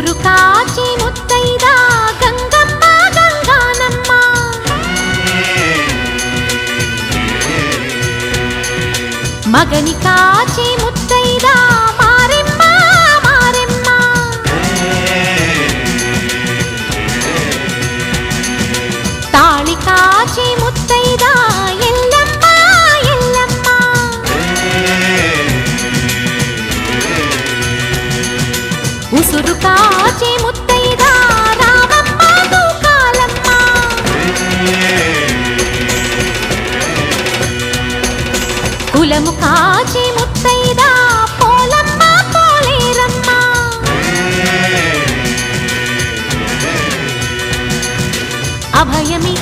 ఉసురు కాచి ముత్తైదా గంగమ్మ గంగానమ్మ మగని కాచి ముత్తైదా మారెమ్మ మారెమ్మ తాళి కాచి ముత్తైదా ఎల్లమ్మ ఎల్లమ్మ ఉసురు కాచి ముత్తైదా రామమ్మ దూకాలమ్మ కులము కాచి ముత్తైదా పోలమ్మ పోలేరమ్మ అభయమి